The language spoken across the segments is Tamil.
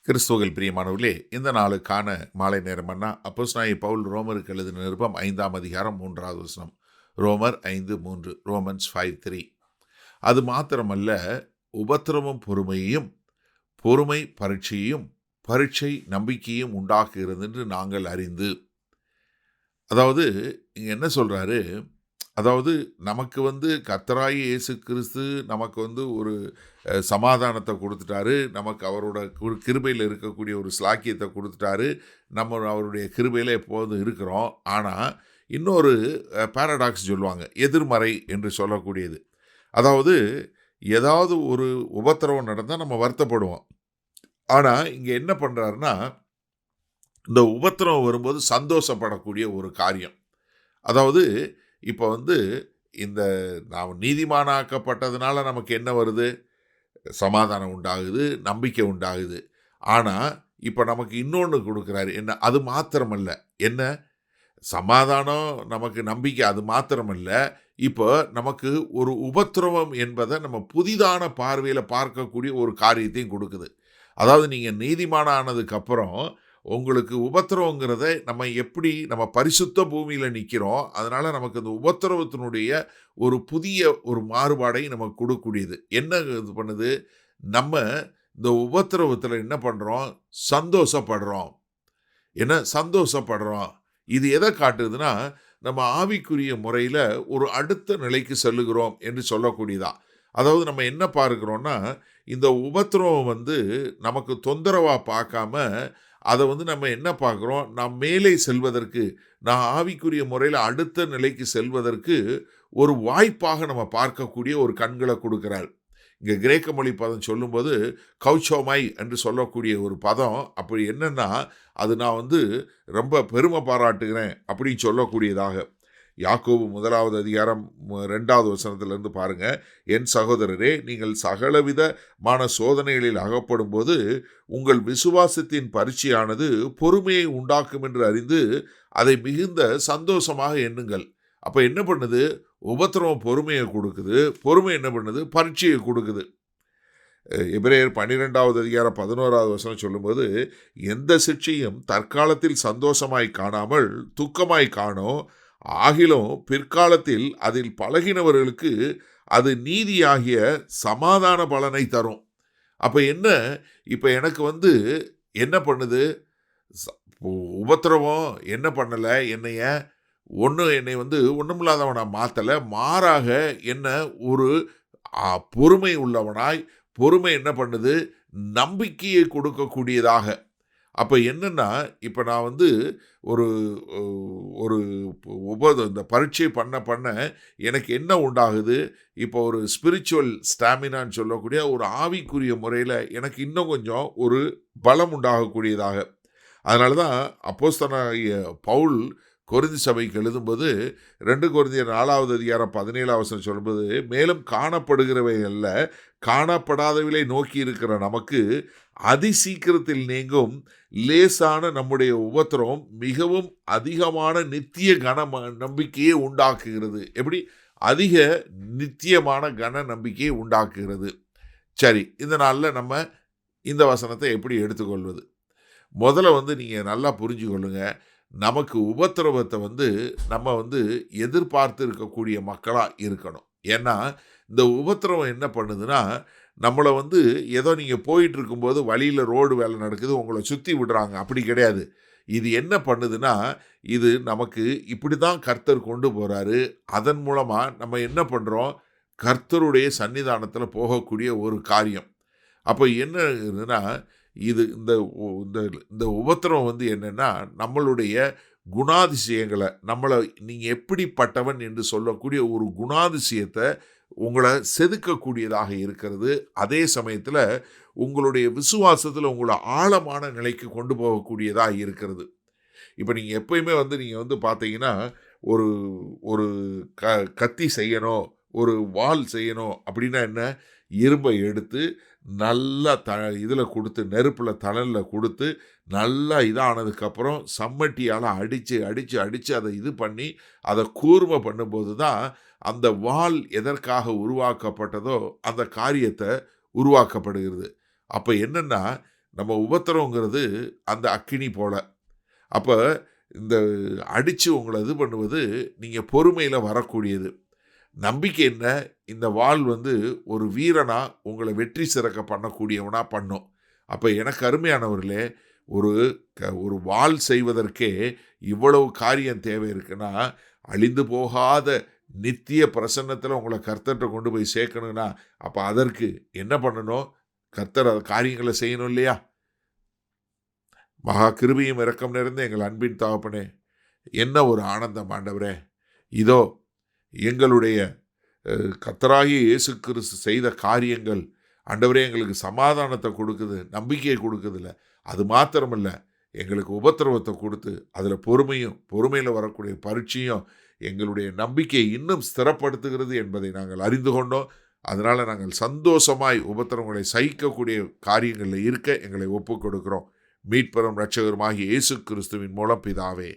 கிறிஸ்துவில் பிரியமானவர்களே, இந்த நாளுக்கான மாலை நேரமன்னா அப்போஸ்தலனாகிய பவுல் ரோமருக்கு எழுதின நிருபம் 5ஆம் அதிகாரம் 3வது வசனம். ரோமர் 5:3, ரோமன்ஸ் 5:3. அது மாத்திரமல்ல, உபத்திரவம் பொறுமையையும், பொறுமை பரீட்சையையும், பரீட்சை நம்பிக்கையும் உண்டாக்குகிறது என்று நாங்கள் அறிந்து. அதாவது இங்க என்ன சொல்றாரு? அதாவது நமக்கு கர்த்தராகிய இயேசு கிறிஸ்து நமக்கு ஒரு சமாதானத்தை கொடுத்துட்டாரு. நமக்கு அவரோட கிருபையில் இருக்கக்கூடிய ஒரு ஸ்லாக்கியத்தை கொடுத்துட்டாரு. நம்ம அவருடைய கிருபையில் எப்போதும் இருக்கிறோம். ஆனால் இன்னொரு பாரடாக்ஸ் சொல்லுவாங்க, எதிர்மறை என்று சொல்லக்கூடியது. அதாவது ஏதாவது ஒரு உபத்திரவம் நடந்தால் நம்ம வருத்தப்படுவோம். ஆனால் இங்கே என்ன பண்ணுறாருன்னா, இந்த உபத்திரவம் வரும்போது சந்தோஷப்படக்கூடிய ஒரு காரியம். அதாவது இப்போ இந்த நாம் நீதிமானாக்கப்பட்டதுனால நமக்கு என்ன வருது? சமாதானம் உண்டாகுது, நம்பிக்கை உண்டாகுது. ஆனால் இப்போ நமக்கு இன்னொன்று கொடுக்குறாரு. என்ன? அது மாத்திரமல்ல. என்ன? சமாதானம், நமக்கு நம்பிக்கை, அது மாத்திரமல்ல. இப்போ நமக்கு ஒரு உபத்திரவம் என்பதை நம்ம புதிதான பார்வையில் பார்க்கக்கூடிய ஒரு காரியத்தையும் கொடுக்குது. அதாவது நீங்கள் நீதிமானானதுக்கப்புறம் உங்களுக்கு உபத்திரவங்கிறத நம்ம பரிசுத்த பூமியில் நிற்கிறோம். அதனால் நமக்கு அந்த உபத்திரவத்தினுடைய ஒரு புதிய ஒரு மாறுபாடை நமக்கு கொடுக்கக்கூடியது. என்ன இது பண்ணுது? நம்ம இந்த உபத்திரவத்தில் என்ன பண்ணுறோம்? சந்தோஷப்படுறோம். சந்தோஷப்படுறோம். இது எதை காட்டுதுன்னா, நம்ம ஆவிக்குரிய முறையில் ஒரு அடுத்த நிலைக்கு செல்லுகிறோம் என்று சொல்லக்கூடியதா. அதாவது நம்ம என்ன பார்க்கிறோம்னா, இந்த உபத்திரவம் நமக்கு தொந்தரவாக பார்க்காம அதை நம்ம என்ன பார்க்குறோம்? நாம் மேலே செல்வதற்கு, நான் ஆவிக்குரிய முறையில் அடுத்த நிலைக்கு செல்வதற்கு ஒரு வாய்ப்பாக நம்ம பார்க்கக்கூடிய ஒரு கண்களை கொடுக்கிறார். இங்கே கிரேக்க மொழி பதம் சொல்லும்போது கௌச்சோமை என்று சொல்லக்கூடிய ஒரு பதம். அப்படி என்னன்னா, அது நான் ரொம்ப பெருமை பாராட்டுகிறேன் அப்படின்னு சொல்லக்கூடியதாக. யாக்கோபு 1வது அதிகாரம் 2வது வசனத்திலிருந்து பாருங்க. என் சகோதரரே, நீங்கள் சகலவிதமான சோதனைகளில் அகப்படும் போது உங்கள் விசுவாசத்தின் பரீட்சையானது பொறுமையை உண்டாக்கும் என்று அறிந்து அதை மிகுந்த சந்தோஷமாக எண்ணுங்கள். அப்போ என்ன பண்ணுது? உபத்திரவம் பொறுமையை கொடுக்குது. பொறுமை என்ன பண்ணுது? பரீட்சையை கொடுக்குது. எபிரேயர் 12வது அதிகாரம் 11வது வசனம் சொல்லும்போது, எந்த சிட்சையும் தற்காலத்தில் சந்தோஷமாய் காணாமல் துக்கமாய் காணோம், ஆகிலும் பிற்காலத்தில் அதில் பழகினவர்களுக்கு அது நீதியாகிய சமாதான பலனை தரும். அப்போ என்ன? இப்போ எனக்கு என்ன பண்ணுது? உபத்திரவம் என்ன பண்ணலை? என்னை ஒன்றுமில்லாதவனை மாற்றலை. மாறாக என்ன? ஒரு பொறுமை உள்ளவனாய், பொறுமை என்ன பண்ணுது? நம்பிக்கையை கொடுக்கக்கூடியதாக. அப்போ என்னென்னா, இப்போ நான் ஒரு ஒரு இந்த பரீட்சை பண்ண எனக்கு என்ன உண்டாகுது? இப்போ ஒரு ஸ்பிரிச்சுவல் ஸ்டாமினான்னு சொல்லக்கூடிய ஒரு ஆவிக்குரிய முறையில் எனக்கு இன்னும் கொஞ்சம் ஒரு பலம் உண்டாகக்கூடியதாக. அதனால தான் அப்போஸ்தலனாகிய பவுல் கொரிந்தி சபைக்கு எழுதும்போது 2 கொரிந்தியர் 4வது அதிகாரம் 17வது வசனம் சொல்லும்போது, மேலும் காணப்படுகிறவை அல்ல, காணப்படாதவைகளை நோக்கி இருக்கிற நமக்கு அதிசீக்கிரத்தில் நீங்கும் லேசான நம்முடைய உபத்திரவம் மிகவும் அதிகமான நித்திய நம்பிக்கையை உண்டாக்குகிறது. எப்படி? அதிக நித்தியமான கன நம்பிக்கையை உண்டாக்குகிறது. சரி, இந்த நாளில் நம்ம இந்த வசனத்தை எப்படி எடுத்துக்கொள்வது? முதல்ல நீங்கள் நல்லா புரிஞ்சு கொள்ளுங்க. நமக்கு உபத்திரவத்தை நம்ம எதிர்பார்த்து இருக்கக்கூடிய மக்களாக இருக்கணும். ஏன்னா இந்த உபத்திரவம் என்ன பண்ணுதுன்னா, நம்மளை ஏதோ நீங்கள் போயிட்டு இருக்கும்போது வழியில் ரோடு வேலை நடக்குது, உங்களை சுற்றி விடுறாங்க, அப்படி கிடையாது. இது என்ன பண்ணுதுன்னா, இது நமக்கு இப்படி தான் கர்த்தர் கொண்டு போகிறாரு. அதன் மூலமாக நம்ம என்ன பண்ணுறோம்? கர்த்தருடைய சன்னிதானத்தில் போகக்கூடிய ஒரு காரியம். அப்போ என்ன இதுன்னா, இது இந்த உபத்திரம் என்னென்னா, நம்மளுடைய குணாதிசயங்களை, நம்மளை நீங்கள் எப்படிப்பட்டவன் என்று சொல்லக்கூடிய ஒரு குணாதிசயத்தை உங்களை செதுக்கக்கூடியதாக இருக்கிறது. அதே சமயத்தில் உங்களுடைய விசுவாசத்தில் உங்களை ஆழமான நிலைக்கு கொண்டு போகக்கூடியதாக இருக்கிறது. இப்போ நீங்கள் எப்பயுமே நீங்கள் பார்த்தீங்கன்னா, ஒரு ஒரு கத்தி செய்யணும், ஒரு வாள் செய்யணும் அப்படின்னா என்ன? இரும்பை எடுத்து நல்லா இதில் கொடுத்து, நெருப்பில் தணலில் கொடுத்து நல்லா இதானதுக்கப்புறம் சம்மட்டியால் அடித்து அதை இது பண்ணி அதை கூர்மை பண்ணும்போது தான் அந்த வாள் எதற்காக உருவாக்கப்பட்டதோ அந்த காரியத்தை உருவாக்கப்படுகிறது. அப்போ என்னென்னா, நம்ம உபத்திரவங்கிறது அந்த அக்கினி போல. அப்ப இந்த அடிச்சு உங்கள இது பண்ணுவது நீங்க பொறுமையில வரக்கூடியது. நம்பிக்கை என்ன? இந்த வாள் ஒரு வீரனா உங்கள வெற்றி சிறக்க பண்ணக்கூடியவனா பண்ணும். அப்ப எனக்கு அருமையானவர்களே, ஒரு ஒரு வாள் செய்வதற்கே இவ்வளவு காரியம் தேவை இருக்குன்னா, அழிந்து போகாத நித்திய பிரசன்னத்துல உங்கள கர்த்தர்ட்ட கொண்டு போய் சேர்க்கணும்னா, அப்ப அதற்கு என்ன பண்ணணும்? கர்த்தர் காரியங்கள செய்யணும் இல்லையா? மகா கிருபையும் இரக்கம் நிறைந்த எங்கள் அன்பின் தகப்பனே, என்ன ஒரு ஆனந்தம் ஆண்டவரே! இதோ எங்களுடைய கர்த்தராகிய இயேசு கிறிஸ்து செய்த காரியங்கள் ஆண்டவரே எங்களுக்கு சமாதானத்தை கொடுக்குது, நம்பிக்கையை கொடுக்குதுல்ல. அது மாத்திரமல்ல, எங்களுக்கு உபத்திரவத்தை கொடுத்து, அதில் பொறுமையில் வரக்கூடிய பரீட்சையும் எங்களுடைய நம்பிக்கையை இன்னும் ஸ்திரப்படுத்துகிறது என்பதை நாங்கள் அறிந்து கொண்டோம். அதனால் நாங்கள் சந்தோஷமாய் உபத்திரவங்களை சகிக்கக்கூடிய காரியங்களில் இருக்க எங்களை ஒப்புக் கொடுக்கிறோம். மீட்பரும் இரட்சகருமாகிய இயேசு கிறிஸ்துவின் மூலம் பிதாவே,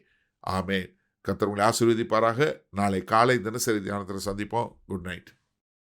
ஆமென். கர்த்தர் உங்களை ஆசீர்வதிப்பாராக. நாளை காலை தினசரி தியானத்தில் சந்திப்போம். Good night.